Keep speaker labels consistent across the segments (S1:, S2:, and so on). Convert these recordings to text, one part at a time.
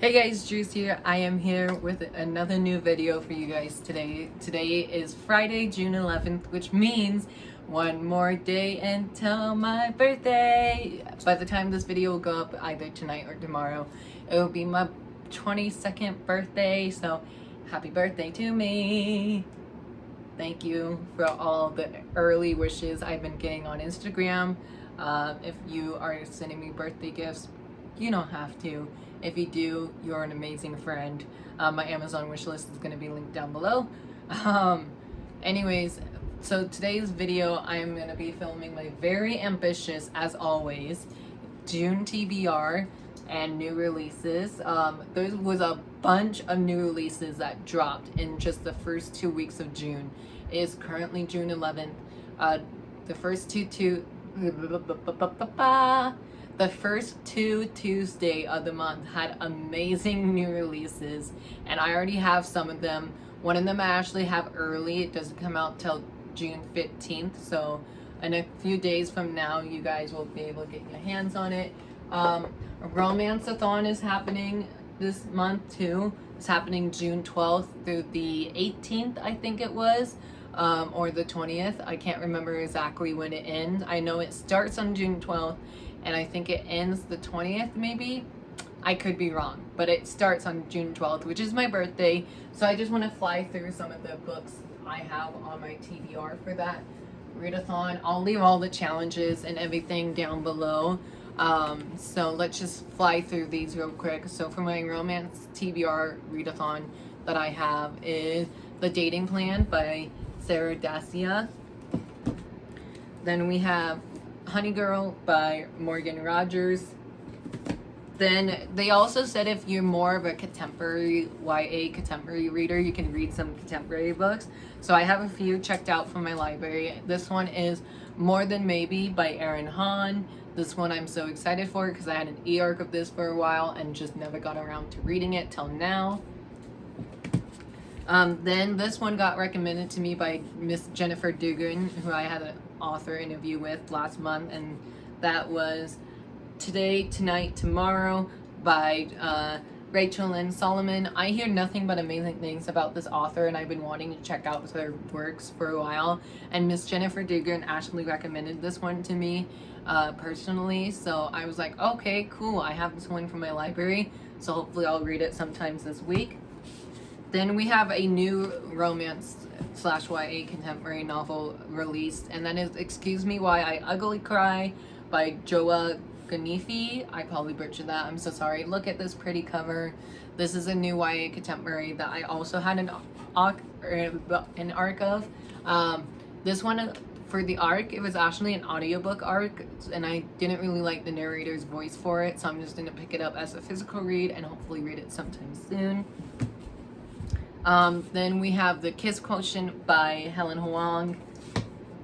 S1: Hey guys, Juice here. I am here with another new video for you guys today. Today is Friday, June 11th, which means one more day until my birthday. By the time this video will go up either tonight or tomorrow, it will be my 22nd birthday, so happy birthday to me. Thank you for all the early wishes I've been getting on Instagram. If you are sending me birthday gifts, you don't have to. If you do, you're an amazing friend. My Amazon wish list is going to be linked down below. Anyways, so today's video, I am going to be filming my very ambitious, as always, June TBR and new releases. There was a bunch of new releases that dropped in just the first 2 weeks of June. It is currently June 11th. The first two Tuesday of the month had amazing new releases, and I already have some of them. One of them I actually have early. It doesn't come out till June 15th, so in a few days from now you guys will be able to get your hands on it. ROMANCEATHON is happening this month too. It's happening June 12th through the 18th, I think it was, or the 20th. I can't remember exactly when it ends. I know it starts on June 12th and I think it ends the 20th maybe. I could be wrong, but it starts on June 12th, which is my birthday. So I just want to fly through some of the books I have on my TBR for that readathon. I'll leave all the challenges and everything down below. So let's just fly through these real quick. So for my romance TBR readathon that I have is The Dating Plan by Sarah Dacia. Then we have Honey Girl by Morgan Rogers. Then they also said if you're more of a contemporary YA contemporary reader, you can read some contemporary books. So I have a few checked out from my library. This one is More Than Maybe by Erin Hahn. This one I'm so excited for because I had an e-arc of this for a while and just never got around to reading it till now. Then this one got recommended to me by Miss Jennifer Dugan, who I had an author interview with last month, and that was Today, Tonight, Tomorrow by Rachel Lynn Solomon. I hear nothing but amazing things about this author, and I've been wanting to check out her works for a while, and Miss Jennifer Dugan actually recommended this one to me personally, so I was like, okay, cool, I have this one from my library, so hopefully I'll read it sometimes this week. Then we have a new romance/YA contemporary novel released, and that is Excuse Me Why I Ugly Cry by Joa Ganifi. I probably butchered that, I'm so sorry. Look at this pretty cover. This is a new YA contemporary that I also had an arc of. This one, for the arc, it was actually an audiobook arc, and I didn't really like the narrator's voice for it, so I'm just going to pick it up as a physical read and hopefully read it sometime soon. Then we have The Kiss Quotient by Helen Huang.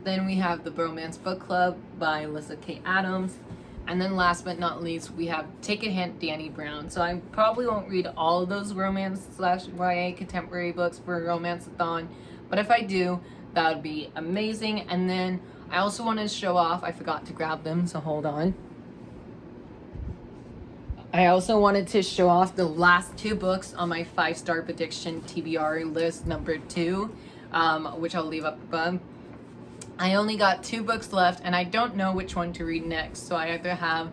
S1: Then we have The Bromance Book Club by Alyssa K. Adams. And then last but not least, we have Take a Hint, Danny Brown. So I probably won't read all of those romance/YA contemporary books for Romanceathon, but if I do, that would be amazing. And then I also want to show off, I forgot to grab them, so hold on. I also wanted to show off the last two books on my 5-star prediction TBR list number 2, which I'll leave up above. I only got 2 books left, and I don't know which one to read next, so I either have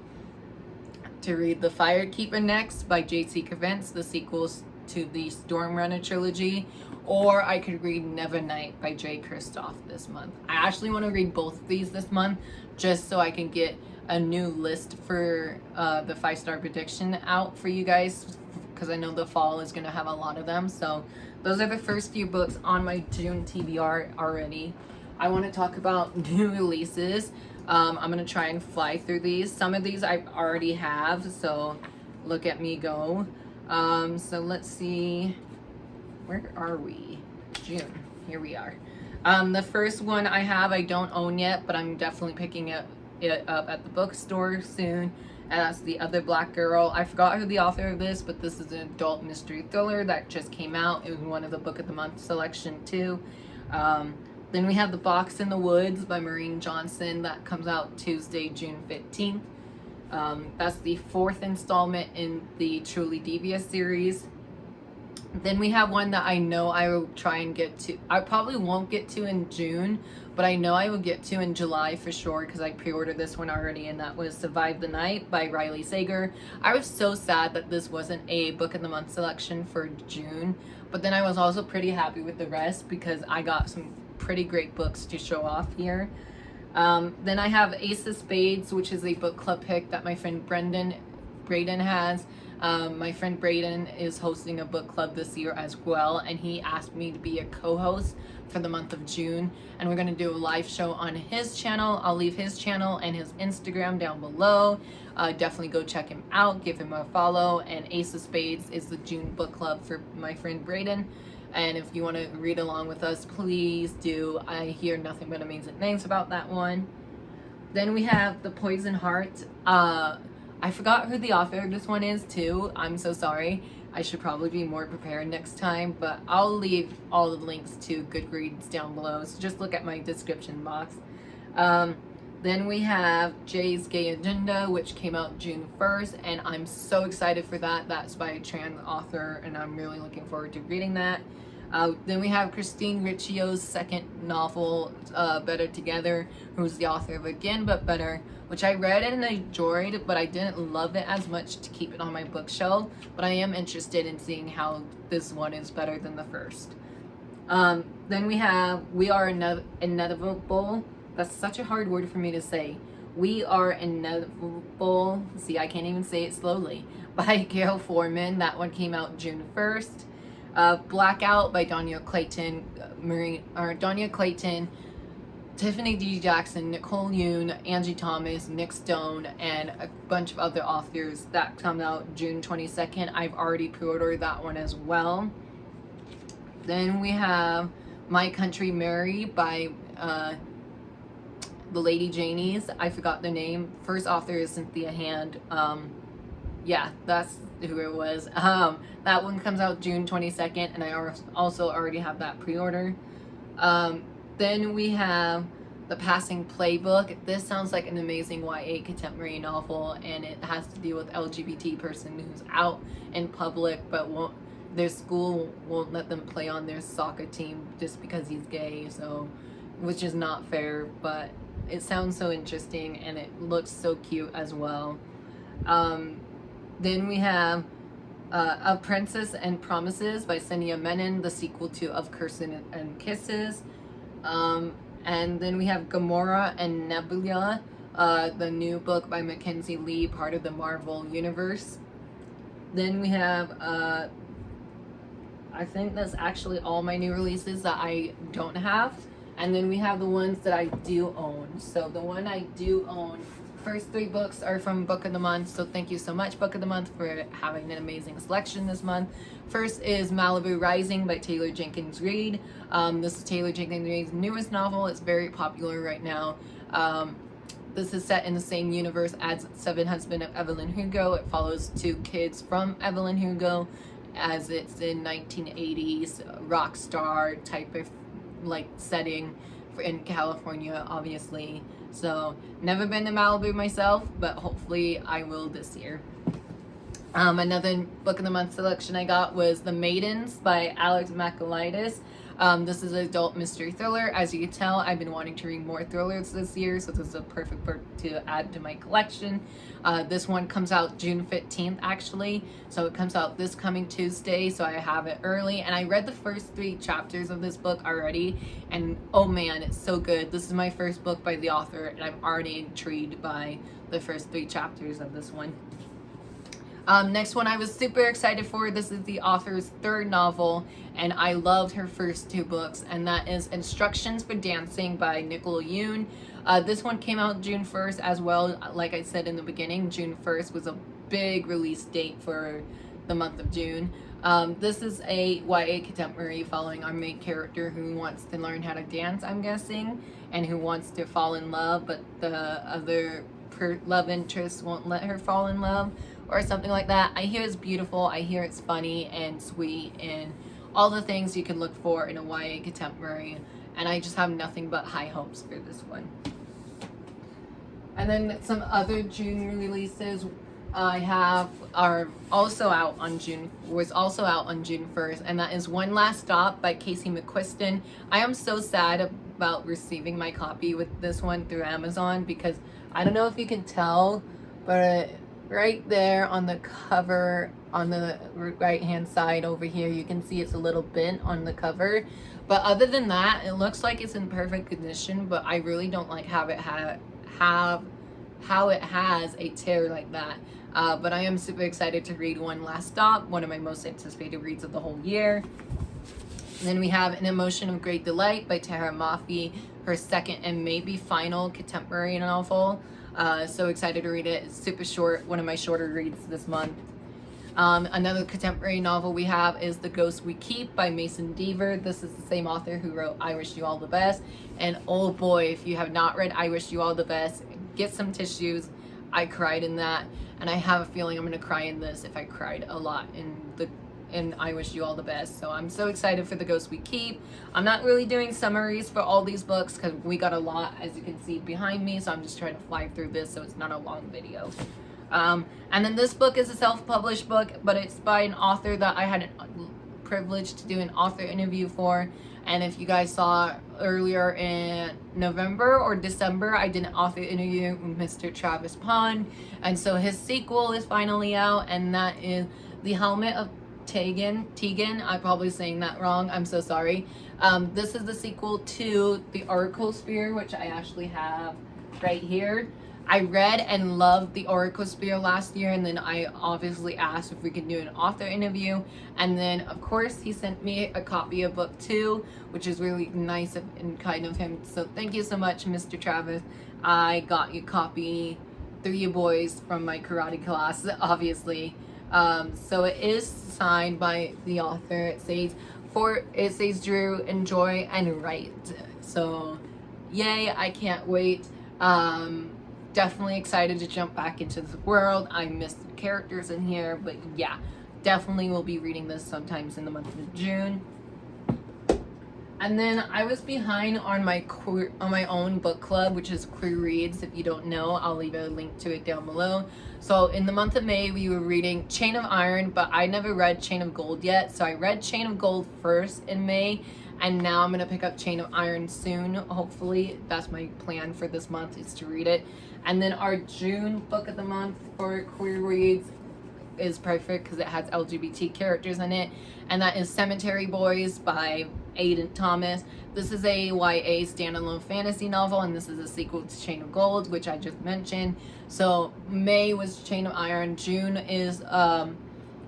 S1: to read The Firekeeper next by J.C. Cavents, the sequels to the Stormrunner trilogy, or I could read Nevernight by Jay Kristoff this month. I actually want to read both of these this month, just so I can get a new list for the 5-star prediction out for you guys, because I know the fall is going to have a lot of them. So those are the first few books on my June TBR already. I want to talk about new releases. I'm going to try and fly through these. Some of these I already have, so look at me go. So let's see, where are we? June, here we are. The first one I have I don't own yet, but I'm definitely picking it up at the bookstore soon, and that's The Other Black Girl. I forgot who the author of this, but this is an adult mystery thriller that just came out. It was one of the Book of the Month selection too. Then we have The Box in the Woods by Maureen Johnson that comes out Tuesday, June 15th. That's the 4th installment in the Truly Devious series. Then we have one that I know I will try and get to. I probably won't get to in June, but I know I will get to in July for sure, because I pre-ordered this one already, and that was Survive the Night by Riley Sager. I was so sad that this wasn't a book of the month selection for June, but then I was also pretty happy with the rest because I got some pretty great books to show off here. Then I have Ace of Spades, which is a book club pick that my friend Braden has. My friend Braden is hosting a book club this year as well, and he asked me to be a co-host for the month of June, and we're going to do a live show on his channel. I'll leave his channel and his Instagram down below. Definitely go check him out, give him a follow. And Ace of Spades is the June book club for my friend Braden, and if you want to read along with us, please do. I hear nothing but amazing things about that one. Then we have The Poison Heart. I forgot who the author of this one is too. I'm so sorry. I should probably be more prepared next time, but I'll leave all the links to Goodreads down below, so just look at my description box. Then we have Jay's Gay Agenda, which came out June 1st, and I'm so excited for that. That's by a trans author, and I'm really looking forward to reading that. Then we have Christine Riccio's second novel, Better Together, who's the author of Again But Better, which I read and enjoyed, but I didn't love it as much to keep it on my bookshelf. But I am interested in seeing how this one is better than the first. Then we have We Are Inevitable. That's such a hard word for me to say. We Are Inevitable. See, I can't even say it slowly. By Gail Foreman. That one came out June 1st. Blackout by Donia Clayton, Tiffany D. Jackson, Nicole Yoon, Angie Thomas, Nick Stone, and a bunch of other authors. That come out June 22nd. I've already pre-ordered that one as well. Then we have My Country Mary by the Lady Janies. I forgot the name. First author is Cynthia Hand. Yeah, that's who it was. That one comes out June 22nd, and I also already have that pre-order. Then we have The Passing Playbook. This sounds like an amazing YA contemporary novel, and it has to do with LGBT person who's out in public, but their school won't let them play on their soccer team just because he's gay, so, which is not fair, but it sounds so interesting, and it looks so cute as well. Then we have Of Princess and Promises by Senia Menon, the sequel to Of Curses and Kisses. And then we have Gamora and Nebula, the new book by Mackenzie Lee, part of the Marvel Universe. Then we have, I think that's actually all my new releases that I don't have. And then we have the ones that I do own. So the one I do own, first 3 books are from Book of the Month, so thank you so much, Book of the Month, for having an amazing selection this month. First is Malibu Rising by Taylor Jenkins Reid. This is Taylor Jenkins Reid's newest novel. It's very popular right now. This is set in the same universe as Seven Husbands of Evelyn Hugo. It follows 2 kids from Evelyn Hugo, as it's in 1980s rock star type of like setting in California, obviously. So, never been to Malibu myself, but hopefully I will this year. Another Book of the Month selection I got was The Maidens by Alex Michaelides. This is an adult mystery thriller. As you can tell, I've been wanting to read more thrillers this year, so this is a perfect book to add to my collection. This one comes out June 15th, actually, so it comes out this coming Tuesday, so I have it early. And I read the first 3 chapters of this book already, and oh man, it's so good. This is my first book by the author, and I'm already intrigued by the first 3 chapters of this one. Next one I was super excited for. This is the author's 3rd novel, and I loved her first 2 books, and that is Instructions for Dancing by Nicole Yoon. This one came out June 1st as well. Like I said in the beginning, June 1st was a big release date for the month of June. This is a YA contemporary following our main character who wants to learn how to dance, I'm guessing, and who wants to fall in love, but the other love interest won't let her fall in love, or something like that. I hear it's beautiful, I hear it's funny and sweet and all the things you can look for in a YA contemporary, and I just have nothing but high hopes for this one. And then some other June releases I have are also out on June 1st, and that is One Last Stop by Casey McQuiston. I am so sad about receiving my copy with this one through Amazon, because I don't know if you can tell, but right there on the cover on the right hand side over here, you can see it's a little bent on the cover. But other than that, it looks like it's in perfect condition, but I really don't like how it has a tear like that. But I am super excited to read One Last Stop, one of my most anticipated reads of the whole year. And then we have An Emotion of Great Delight by Tara Mafi, her second and maybe final contemporary novel. So excited to read it. It's super short, one of my shorter reads this month. Another contemporary novel we have is The Ghost We Keep by Mason Deaver. This is the same author who wrote I Wish You All the Best. And oh boy, if you have not read I Wish You All the Best, get some tissues. I cried in that, and I have a feeling I'm going to cry in this if I cried a lot in I Wish You All the Best. So I'm so excited for The Ghost We Keep. I'm not really doing summaries for all these books because we got a lot, as you can see behind me, so I'm just trying to fly through this so it's not a long video. And then this book is a self-published book, but it's by an author that I had a privilege to do an author interview for. And if you guys saw earlier in November or December, I did an author interview with Mr. Travis Pond. And so his sequel is finally out, and that is The Helmet of Tegan. I'm probably saying that wrong. I'm so sorry. This is the sequel to The Oracle Spear, which I actually have right here. I read and loved The Oracle Spear last year, and then I obviously asked if we could do an author interview, and then of course he sent me a copy of book 2, which is really nice and kind of him. So thank you so much, Mr. Travis. I got your copy through you boys from my karate class, obviously. So it is signed by the author. It says Drew, enjoy and write. So yay, I can't wait. Definitely excited to jump back into this world. I missed the characters in here, but yeah, definitely will be reading this sometimes in the month of June. And then I was behind on my own book club, which is Queer Reads. If you don't know, I'll leave a link to it down below. So in the month of May, we were reading Chain of Iron, but I never read Chain of Gold yet. So I read Chain of Gold first in May, and now I'm gonna pick up Chain of Iron soon. Hopefully, that's my plan for this month, is to read it. And then our June book of the month for Queer Reads is perfect because it has LGBT characters in it, and that is Cemetery Boys by Aiden Thomas. This is a YA standalone fantasy novel, and this is a sequel to Chain of Gold, which I just mentioned. So May was Chain of Iron, June is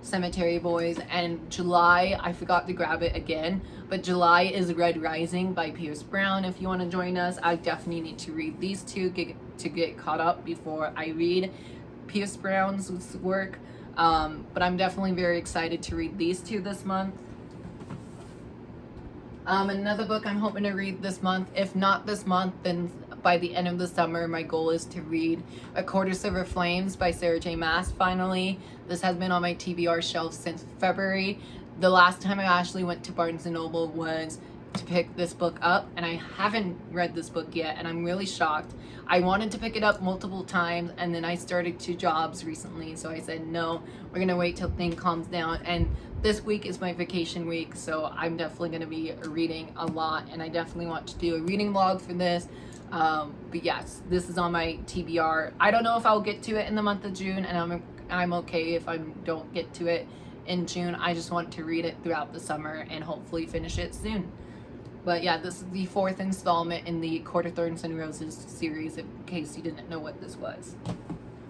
S1: Cemetery Boys, and July, I forgot to grab it again, but July is Red Rising by Pierce Brown. If you want to join us, I definitely need to read these two to get caught up before I read Pierce Brown's work. But I'm definitely very excited to read these two this month. Another book I'm hoping to read this month, if not this month, then by the end of the summer, my goal is to read A Quarter Silver Flames by Sarah J. Maas finally. This has been on my TBR shelf since February. The last time I actually went to Barnes & Noble was to pick this book up, and I haven't read this book yet, and I'm really shocked. I wanted to pick it up multiple times, and then I started 2 jobs recently, so I said no, we're gonna wait till things calms down. And this week is my vacation week, so I'm definitely gonna be reading a lot, and I definitely want to do a reading vlog for this. But yes, this is on my TBR. I don't know if I'll get to it in the month of June, and I'm okay if I don't get to it in June. I just want to read it throughout the summer and hopefully finish it soon. But yeah, this is the 4th installment in the Court of Thorns and Roses series, in case you didn't know what this was.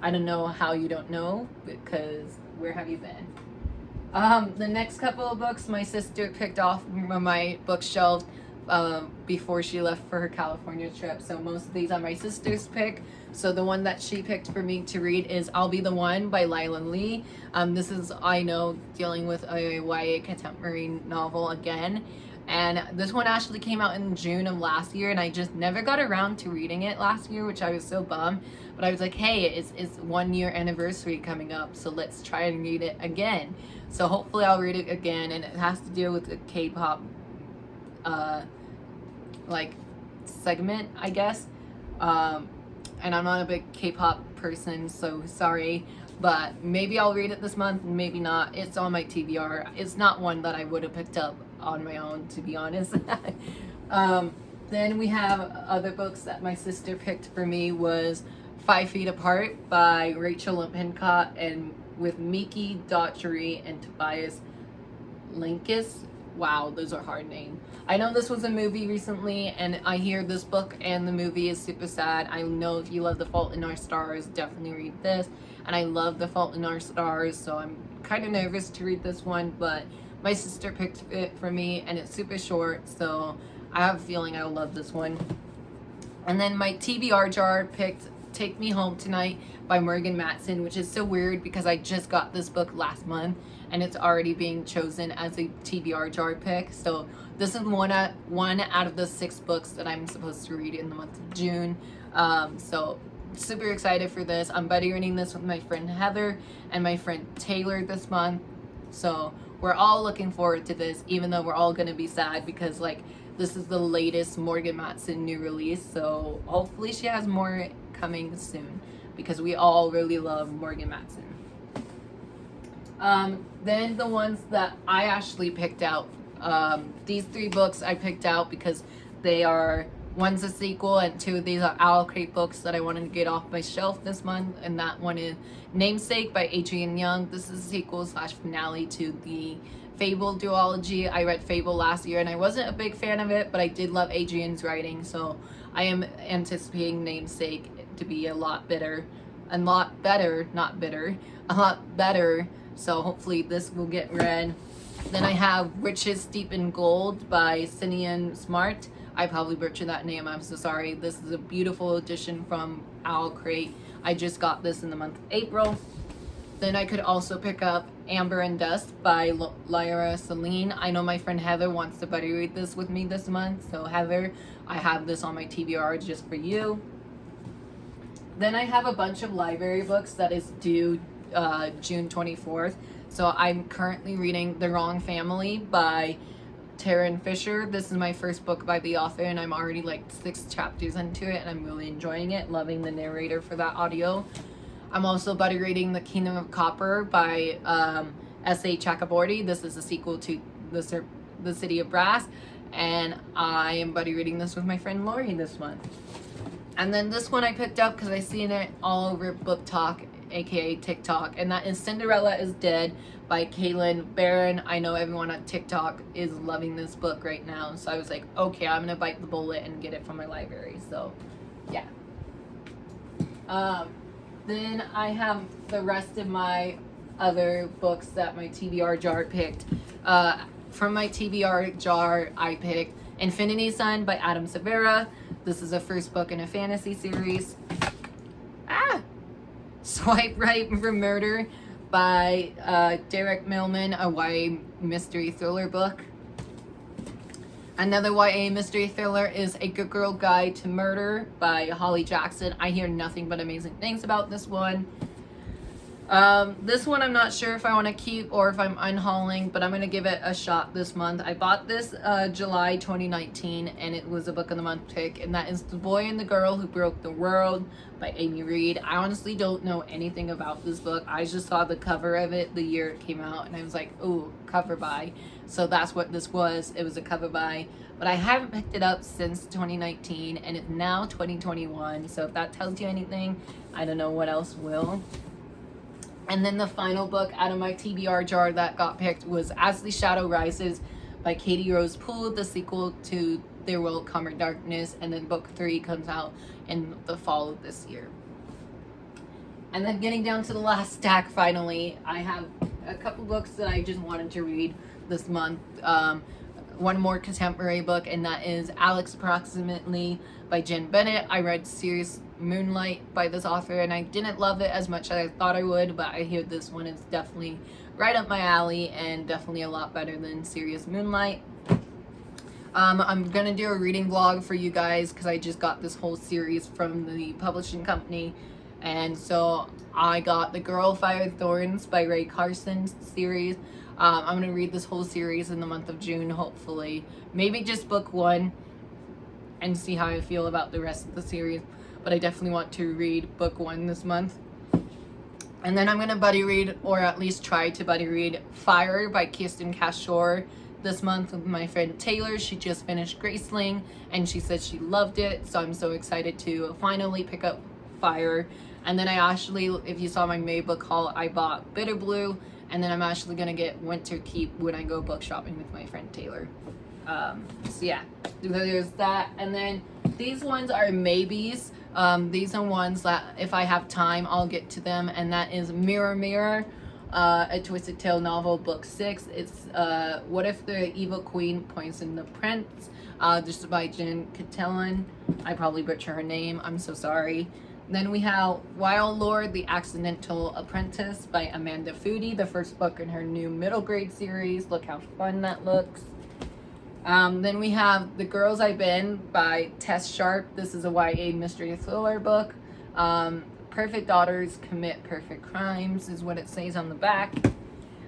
S1: I don't know how you don't know, because where have you been? The next couple of books my sister picked off from my bookshelf before she left for her California trip. So most of these are my sister's pick. So the one that she picked for me to read is I'll Be the One by Lila Lee. This is, I know, dealing with a YA contemporary novel again. And this one actually came out in June of last year, and I just never got around to reading it last year, which I was so bummed. But I was like, hey, it's 1 year anniversary coming up, so let's try and read it again. So hopefully I'll read it again, and it has to deal with the K-pop like segment, I guess. and I'm not a big K-pop person, so sorry, but maybe I'll read it this month, maybe not. It's on my TBR. It's not one that I would have picked up on my own, to be honest. Then we have other books that my sister picked for me was 5 Feet Apart by Rachel Lippincott and with Miki Daughtry and Tobias Linkus. Wow, those are hard names. I know this was a movie recently, and I hear this book and the movie is super sad. I know if you love The Fault in Our Stars, definitely read this. And I love The Fault in Our Stars, so I'm kind of nervous to read this one, but my sister picked it for me, and it's super short, so I have a feeling I'll love this one. And then my TBR jar picked Take Me Home Tonight by Morgan Matson, which is so weird because I just got this book last month and it's already being chosen as a TBR jar pick. So this is one out of the 6 books that I'm supposed to read in the month of June. So super excited for this. I'm buddy reading this with my friend Heather and my friend Taylor this month. So we're all looking forward to this, even though we're all going to be sad because like this is the latest Morgan Matson new release. So hopefully she has more coming soon because we all really love Morgan Matson. Then the ones that I actually picked out, these 3 books I picked out because they are, one's a sequel and 2 of these are Owlcrate books that I wanted to get off my shelf this month, and that one is Namesake by Adrienne Young. This is a sequel / finale to the Fable duology. I read Fable last year and I wasn't a big fan of it, but I did love Adrienne's writing, so I am anticipating Namesake to be a lot better, not bitter, a lot better. So hopefully this will get read. Then I have Riches Steep in Gold by Sinean Smart. I probably butchered that name, I'm so sorry. This is a beautiful edition from Owlcrate. I just got this in the month of April. Then I could also pick up Amber and Dust by Lyra Celine. I know my friend Heather wants to buddy read this with me this month. So Heather, I have this on my TBR just for you. Then I have a bunch of library books that is due June 24th. So I'm currently reading The Wrong Family by Taryn Fisher. This is my first book by the author and I'm already like 6 chapters into it and I'm really enjoying it, loving the narrator for that audio. I'm also buddy reading The Kingdom of Copper by S.A. Chakraborty. This is a sequel to The City of Brass, and I am buddy reading this with my friend Lori this month. And then this one I picked up because I seen it all over Book Talk, aka TikTok, and that is Cinderella is Dead by Kaylin Barron. I know everyone on TikTok is loving this book right now, so I was like, okay, I'm gonna bite the bullet and get it from my library. So yeah. Then I have the rest of my other books that my TBR jar picked. From my TBR jar, I picked Infinity Sun by Adam Severa. This is the first book in a fantasy series. Swipe Right for Murder by Derek Millman, a YA mystery thriller book. Another YA mystery thriller is A Good Girl Guide to Murder by Holly Jackson. I hear nothing but amazing things about this one. This one I'm not sure if I want to keep or if I'm unhauling, but I'm going to give it a shot this month. I bought this July 2019 and it was a book of the month pick, and that is The Boy and the Girl Who Broke the World by Amy Reed. I honestly don't know anything about this book. I just saw the cover of it the year it came out and I was like, ooh, cover buy. So that's what this was. It was a cover buy. But I haven't picked it up since 2019 and it's now 2021. So if that tells you anything, I don't know what else will. And then the final book out of my TBR jar that got picked was As the Shadow Rises by Katie Rose Poole, the sequel to There Will Come Darkness. And then book 3 comes out in the fall of this year. And then getting down to the last stack finally, I have a couple books that I just wanted to read this month. One more contemporary book, and that is Alex Approximately by Jen Bennett. I read Serious Moonlight by this author and I didn't love it as much as I thought I would, but I hear this one is definitely right up my alley and definitely a lot better than Serious Moonlight. I'm gonna do a reading vlog for you guys because I just got this whole series from the publishing company, and so I got The Girl Fired Thorns by Ray Carson's series. I'm gonna read this whole series in the month of June, hopefully. Maybe just book 1 and see how I feel about the rest of the series. but I definitely want to read book 1 this month. And then I'm gonna buddy read, or at least try to buddy read, Fire by Kirsten Cashore this month with my friend Taylor. She just finished Graceling and she said she loved it, so I'm so excited to finally pick up Fire. And then I actually, if you saw my May book haul, I bought Bitter Blue, and then I'm actually gonna get Winter Keep when I go book shopping with my friend Taylor. So yeah, there's that. And then these ones are maybes. These are ones that if I have time I'll get to them, and that is Mirror Mirror, a Twisted Tale novel, book 6. It's What If the Evil Queen Poisoned the Prince. This is by Jen Catellan. I probably butcher her name, I'm so sorry. Then we have Wild Lord, The Accidental Apprentice by Amanda Foody, the first book in her new middle grade series. Look how fun that looks. Then we have The Girls I've Been by Tess Sharp. This is a YA mystery thriller book. Perfect daughters commit perfect crimes is what it says on the back.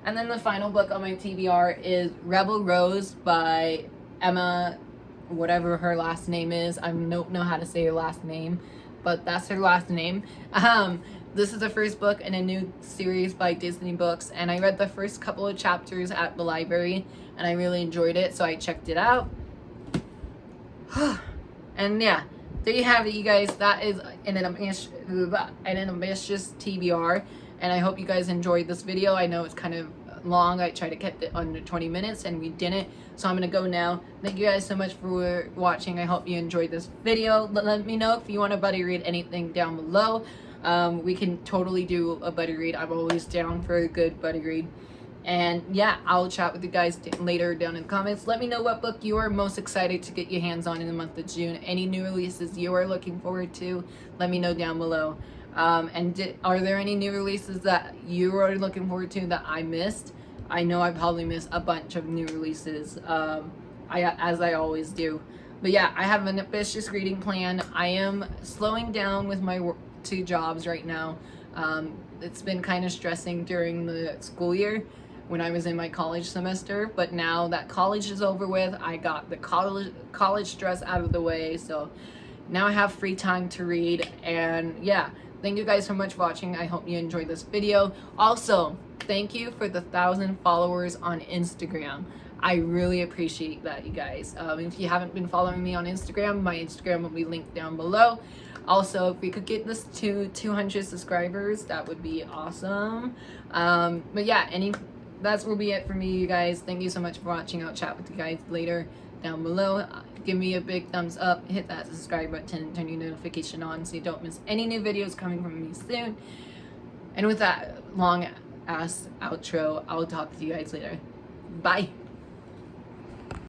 S1: And then the final book on my TBR is Rebel Rose by Emma, whatever her last name is. I don't know how to say her last name, but that's her last name. This is the first book in a new series by Disney Books, and I read the first couple of chapters at the library and I really enjoyed it, so I checked it out. And yeah, there you have it, you guys. That is an ambitious TBR, and I hope you guys enjoyed this video. I know it's kind of long. I tried to keep it under 20 minutes and we didn't, so I'm gonna go now. Thank you guys so much for watching. I hope you enjoyed this video. Let me know if you want to buddy read anything down below. We can totally do a buddy read. I'm always down for a good buddy read. And yeah, I'll chat with you guys later down in the comments. Let me know what book you are most excited to get your hands on in the month of June. Any new releases you are looking forward to, let me know down below. Are there any new releases that you are looking forward to that I missed? I know I probably missed a bunch of new releases, as I always do. But yeah, I have an ambitious reading plan. I am slowing down with my 2 jobs right now. It's been kind of stressing during the school year when I was in my college semester, but now that college is over with, I got the college stress out of the way, so now I have free time to read. And yeah, thank you guys so much for watching. I hope you enjoyed this video. Also, thank you for the 1,000 followers on Instagram. I really appreciate that, you guys. If you haven't been following me on Instagram, my Instagram will be linked down below. Also, if we could get this to 200 subscribers, that would be awesome. But yeah, that will be it for me, you guys. Thank you so much for watching. I'll chat with you guys later down below. Give me a big thumbs up, hit that subscribe button, turn your notification on so you don't miss any new videos coming from me soon. And with that long ass outro, I'll talk to you guys later. Bye.